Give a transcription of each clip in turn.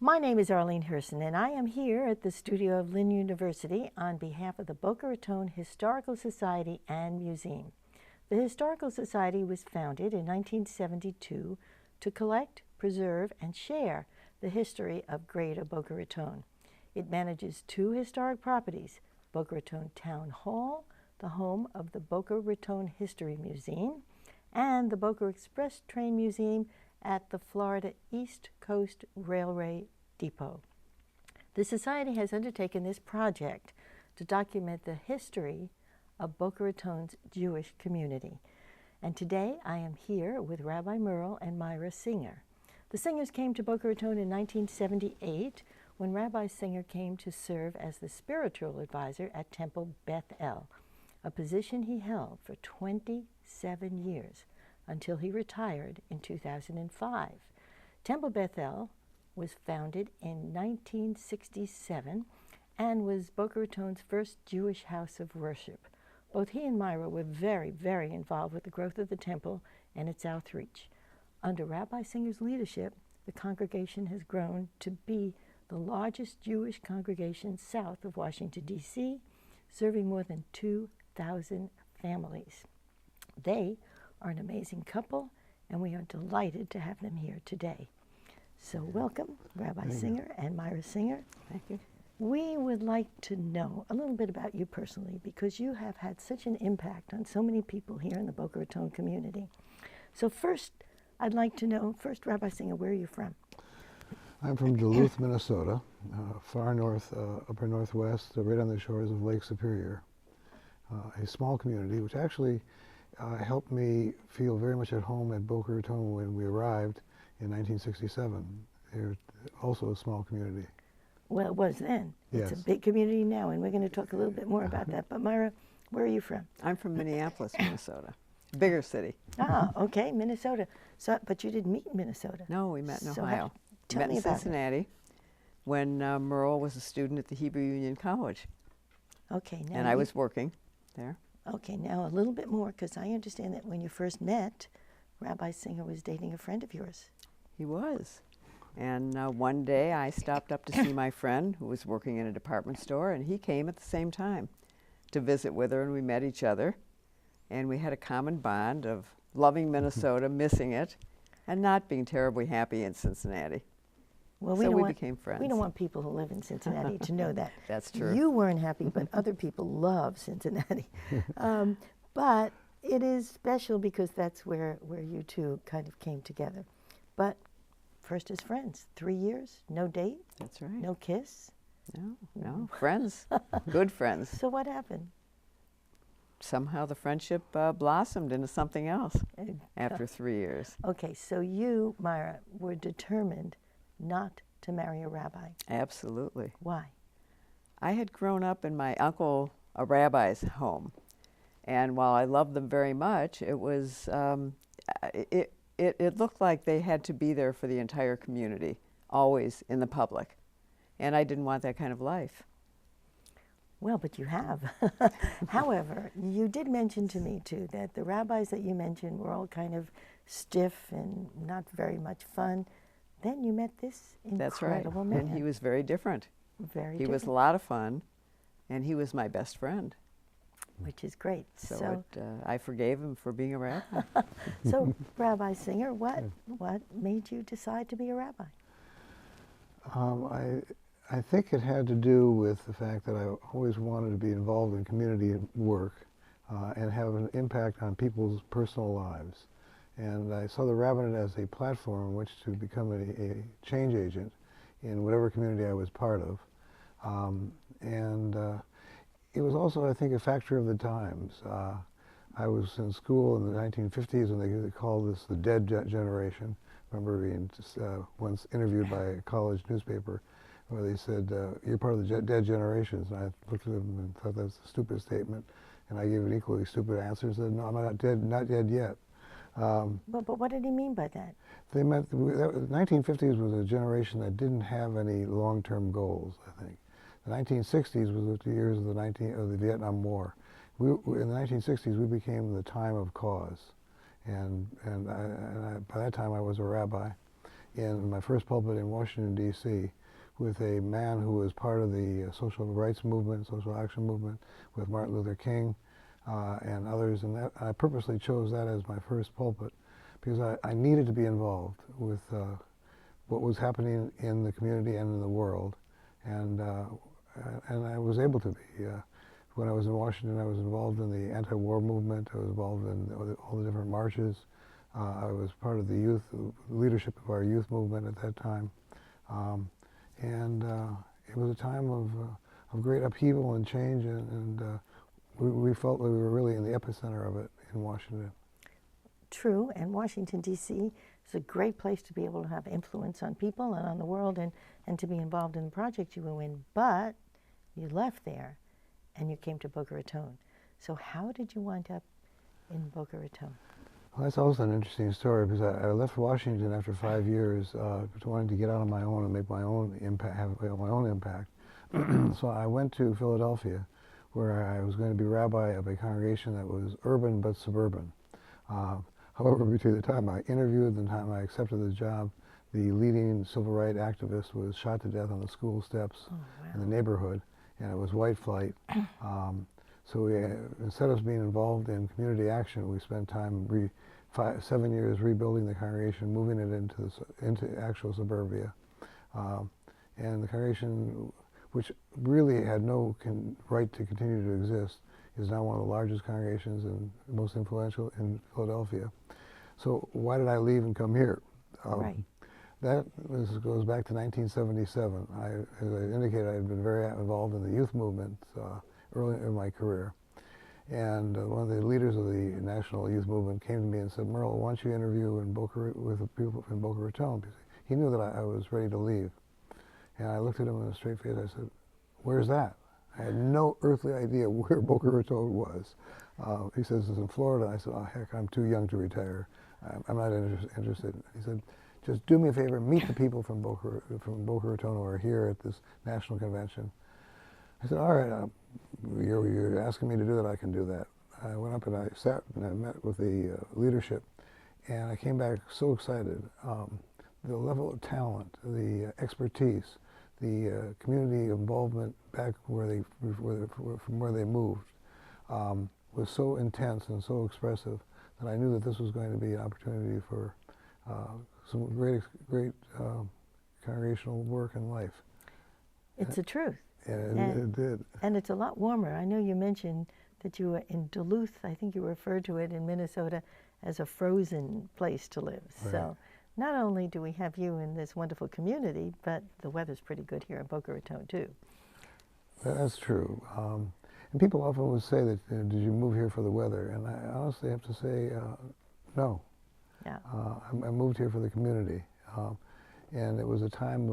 My name is Arlene Herson, and I am here at the studio of Lynn University on behalf of the Boca Raton Historical Society and Museum. The Historical Society was founded in 1972 to collect, preserve, and share the history of Greater Boca Raton. It manages two historic properties, Boca Raton Town Hall, the home of the Boca Raton History Museum, and the Boca Express Train Museum at the Florida East Coast Railway Depot. The Society has undertaken this project to document the history of Boca Raton's Jewish community. And today I am here with Rabbi Merle and Myra Singer. The Singers came to Boca Raton in 1978 when Rabbi Singer came to serve as the spiritual advisor at Temple Beth El, a position he held for 27 years until he retired in 2005. Temple Beth El was founded in 1967 and was Boca Raton's first Jewish house of worship. Both he and Myra were very, very involved with the growth of the temple and its outreach. Under Rabbi Singer's leadership, the congregation has grown to be the largest Jewish congregation south of Washington, D.C., serving more than 2,000 families. They are an amazing couple, and we are delighted to have them here today. So welcome, Rabbi Singer and Myra Singer. Thank you. We would like to know a little bit about you personally, because you have had such an impact on so many people here in the Boca Raton community. So first, I'd like to know, Rabbi Singer, where are you from? I'm from Duluth, Minnesota, far north, upper northwest, right on the shores of Lake Superior. A small community, which actually helped me feel very much at home at Boca Raton when we arrived in 1967. They're also a small community. Well, it was then. Yes. It's a big community now, and we're going to talk a little bit more about that. But Myra, where are you from? I'm from Minneapolis, Minnesota. Bigger city. Ah, okay, Minnesota. So, but you didn't meet in Minnesota. No, we met in So Ohio. tell Met me in about it. Cincinnati when Merle was a student at the Hebrew Union College. Okay, now And I was working there. Okay, now a little bit more, because I understand that when you first met, Rabbi Singer was dating a friend of yours. He was. And one day I stopped up to see my friend who was working in a department store, and he came at the same time to visit with her, and we met each other. And we had a common bond of loving Minnesota, missing it, and not being terribly happy in Cincinnati. Well, So we became friends. We don't want people who live in Cincinnati to know that. That's true. You weren't happy, but other people love Cincinnati. But it is special because that's where you two kind of came together. But first as friends, 3 years, no date, That's right. no kiss. No, friends, good friends. So what happened? Somehow the friendship blossomed into something else after 3 years. Okay, so you, Myra, were determined not to marry a rabbi. Absolutely. Why? I had grown up in my uncle, a rabbi's home, and while I loved them very much, it was it looked like they had to be there for the entire community, always in the public, and I didn't want that kind of life. Well, but you have. However, you did mention to me, too, that the rabbis that you mentioned were all kind of stiff and not very much fun. Then you met this That's right. incredible man. And he was very different. Very He was a different, lot of fun, and he was my best friend. which is great. So I forgave him for being a rabbi. So Rabbi Singer, what made you decide to be a rabbi? I think it had to do with the fact that I always wanted to be involved in community work and have an impact on people's personal lives. And I saw the rabbinate as a platform in which to become a change agent in whatever community I was part of. It was also, I think, a factor of the times. I was in school in the 1950s when they called this the dead generation. I remember being once interviewed by a college newspaper where they said, you're part of the dead generations. And I looked at them and thought that was a stupid statement. And I gave an equally stupid answer and said, no, I'm not dead, not dead yet. But what did he mean by that? They meant the 1950s was a generation that didn't have any long-term goals, I think. The 1960s was the years of the Vietnam War. In the 1960s, we became the time of cause. And by that time, I was a rabbi. in my first pulpit in Washington, D.C., with a man who was part of the social rights movement, social action movement, with Martin Luther King and others. And that, I purposely chose that as my first pulpit because I needed to be involved with what was happening in the community and in the world. And I was able to be. When I was in Washington, I was involved in the anti-war movement. I was involved in all the different marches. I was part of the youth leadership of our youth movement at that time. And it was a time of great upheaval and change, and we felt that we were really in the epicenter of it in Washington. True, and Washington, D.C. is a great place to be able to have influence on people and on the world, and to be involved in the project you were in. But you left there, and you came to Boca Raton. So how did you wind up in Boca Raton? Well, that's also an interesting story because I left Washington after 5 years, wanting to get out on my own and make my own impact, have my own impact. So I went to Philadelphia, where I was going to be rabbi of a congregation that was urban but suburban. However, between the time I interviewed and the time I accepted the job, the leading civil rights activist was shot to death on the school steps in the neighborhood, and it was white flight. So we, instead of being involved in community action, we spent time 7 years rebuilding the congregation, moving it into actual suburbia. And the congregation, which really had no right to continue to exist, is now one of the largest congregations and most influential in Philadelphia. So why did I leave and come here? Right. That goes back to 1977. As I indicated, I had been very involved in the youth movement early in my career. And one of the leaders of the national youth movement came to me and said, "Merle, why don't you interview with the people in Boca Raton?" Because he knew that I was ready to leave. And I looked at him in a straight face. I said, "Where's that?" I had no earthly idea where Boca Raton was. He says, "It's in Florida." I said, "Oh, heck, I'm too young to retire. I'm not interested." He said, "Just do me a favor, meet the people from Boca Raton who are here at this national convention." I said, "All right, you're asking me to do that, I can do that." I went up and I sat and I met with the leadership, and I came back so excited. The level of talent, the expertise, the community involvement back from where they moved was so intense and so expressive that I knew that this was going to be an opportunity for some great congregational work in life. It's the truth. And it did. And it's a lot warmer. I know you mentioned that you were in Duluth. I think you referred to it in Minnesota as a frozen place to live. Right. So not only do we have you in this wonderful community, but the weather's pretty good here in Boca Raton, too. That's true. And people often would say that, "Did you move here for the weather?" And I honestly have to say, no. Yeah. I moved here for the community. And it was a time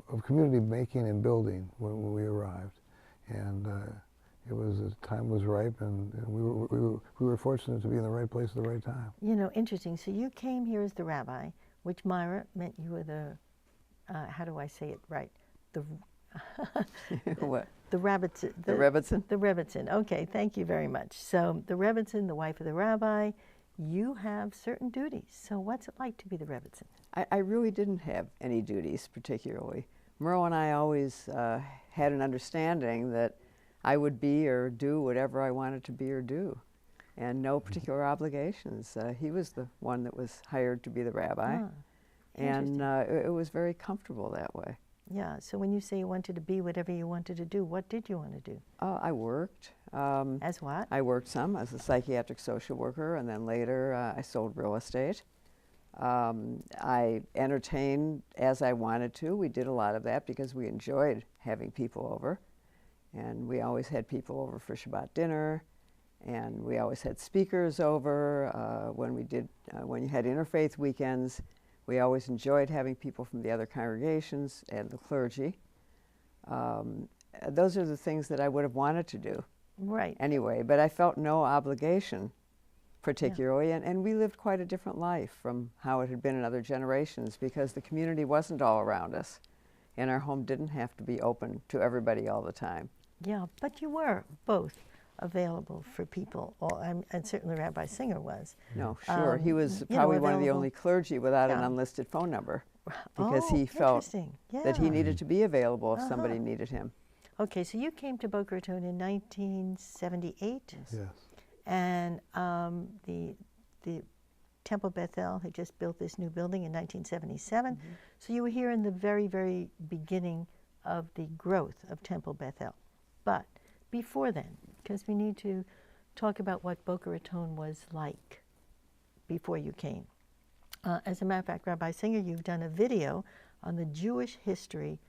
of community making and building when we arrived. And it was, time was ripe, and we were fortunate to be in the right place at the right time. You know, interesting. So you came here as the rabbi, which, Myra, meant you were the, how do I say it right? The What? The Rebbitzin. The Rebbitzin? The Rebbitzin. Okay, thank you very much. So the Rebbitzin, the wife of the rabbi, you have certain duties. So what's it like to be the Rebbitzin? I really didn't have any duties particularly. Merle and I always had an understanding that I would be or do whatever I wanted to be or do, and no particular obligations. He was the one that was hired to be the rabbi, and it was very comfortable that way. Yeah, so when you say you wanted to be whatever you wanted to do, what did you want to do? I worked. As what? I worked some as a psychiatric social worker, and then later I sold real estate. I entertained as I wanted to. We did a lot of that because we enjoyed having people over. And we always had people over for Shabbat dinner, and we always had speakers over. When you had interfaith weekends, we always enjoyed having people from the other congregations and the clergy. Those are the things that I would have wanted to do. Right. Anyway, but I felt no obligation particularly, and we lived quite a different life from how it had been in other generations because the community wasn't all around us, and our home didn't have to be open to everybody all the time. Yeah, but you were both available for people, and certainly Rabbi Singer was. No, sure. He was you know, probably one of the available. only clergy without an Yeah. unlisted phone number, because Oh, he felt interesting. that he Yeah. needed to be available if somebody needed him. Okay, so you came to Boca Raton in 1978, Yes. and the Temple Bethel had just built this new building in 1977. So you were here in the very, very beginning of the growth of Temple Bethel. But before then, because we need to talk about what Boca Raton was like before you came. As a matter of fact, Rabbi Singer, you've done a video on the Jewish history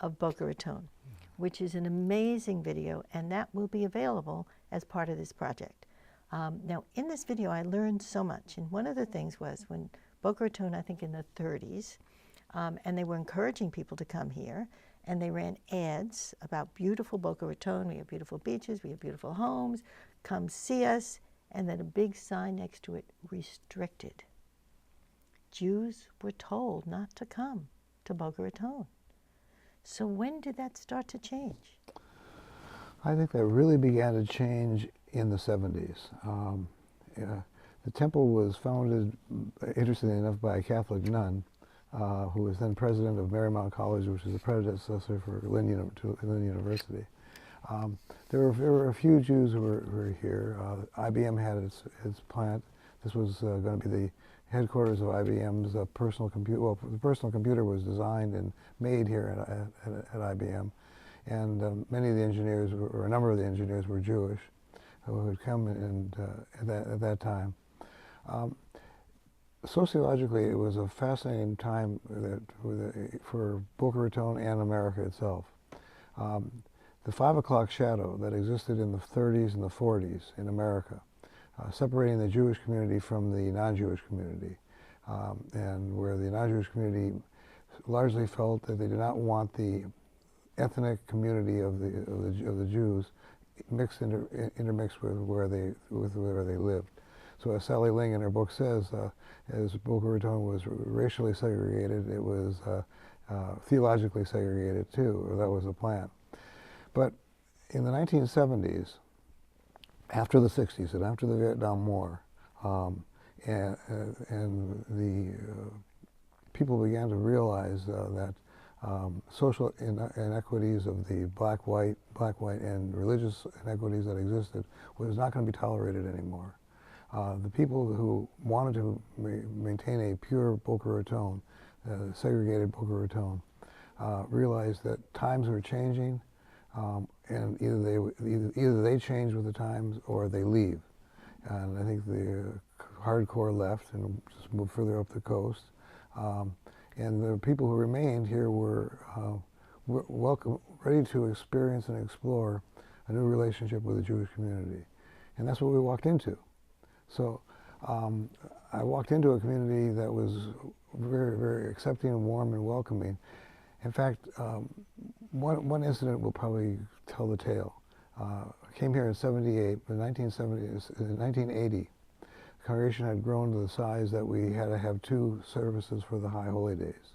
of Boca Raton, which is an amazing video, and that will be available as part of this project. Now, in this video, I learned so much, and one of the things was when Boca Raton, I think in the 30s, and they were encouraging people to come here, and they ran ads about beautiful Boca Raton. We have beautiful beaches, we have beautiful homes, come see us, and then a big sign next to it, restricted. Jews were told not to come to Boca Raton. So when did that start to change? I think that really began to change in the 70s. The temple was founded, interestingly enough, by a Catholic nun who was then president of Marymount College, which is the predecessor for Lynn University. There were a few Jews who were here. IBM had its plant. This was going to be the headquarters of IBM's personal computer. Well, the personal computer was designed and made here at IBM. And many of the engineers, or a number of the engineers, were Jewish who had come at that time. Sociologically, it was a fascinating time for Boca Raton and America itself. The 5 o'clock shadow that existed in the 30s and the 40s in America, separating the Jewish community from the non-Jewish community, and where the non-Jewish community largely felt that they did not want the ethnic community of the Jews intermixed with where they lived. So as Sally Ling in her book says, as Boca Raton was racially segregated, it was theologically segregated too, or that was the plan. But in the 1970s, after the 60s and after the Vietnam War, and the people began to realize that social inequities of the black-white, and religious inequities that existed was not going to be tolerated anymore. The people who wanted to maintain a pure Boca Raton, segregated Boca Raton, realized that times were changing, and either they change with the times or they leave. And I think the hardcore left and just moved further up the coast. And the people who remained here were welcome, ready to experience and explore a new relationship with the Jewish community. And that's what we walked into. So I walked into a community that was very, very accepting and warm and welcoming. In fact, one incident will probably tell the tale. I came here in 78, but in 1980, the congregation had grown to the size that we had to have 2 services for the High Holy Days.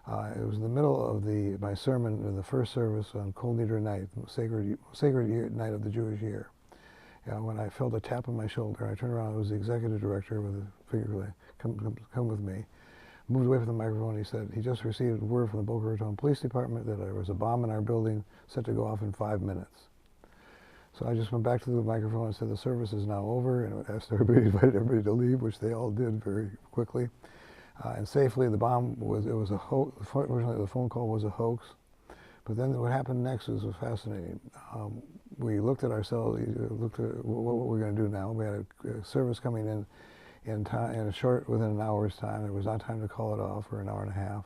It was in the middle of my sermon in the first service on Kol Nidre night, the sacred night of the Jewish year. When I felt a tap on my shoulder, I turned around. It was the executive director with a finger like, come with me. Moved away from the microphone. He said he just received word from the Boca Raton Police Department that there was a bomb in our building set to go off in 5 minutes. So I just went back to the microphone and said the service is now over, and asked everybody, invited everybody to leave, which they all did very quickly and safely. The bomb was a hoax. Fortunately, the phone call was a hoax. But then what happened next was fascinating. We looked at ourselves, looked at what we're going to do now. We had a service coming in within an hour's time. There was not time to call it off for an hour and a half.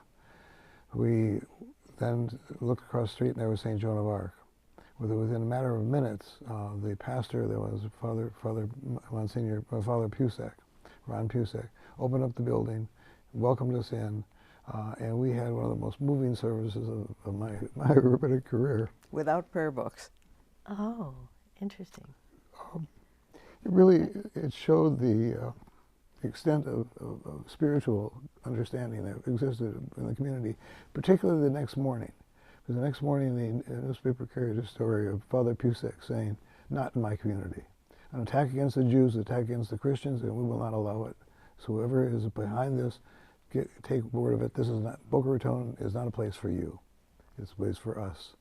We then looked across the street, and there was St. Joan of Arc. Within a matter of minutes, the pastor, there was Father Pusek, Ron Pusek, opened up the building, welcomed us in, and we had one of the most moving services of my rabbinic career. Without prayer books. Oh, interesting. It showed the extent of spiritual understanding that existed in the community, particularly the next morning. Because the next morning, the newspaper carried a story of Father Pusek saying, not in my community. An attack against the Jews, an attack against the Christians, and we will not allow it. So whoever is behind this, take word of it. This is not, Boca Raton is not a place for you. It's a place for us.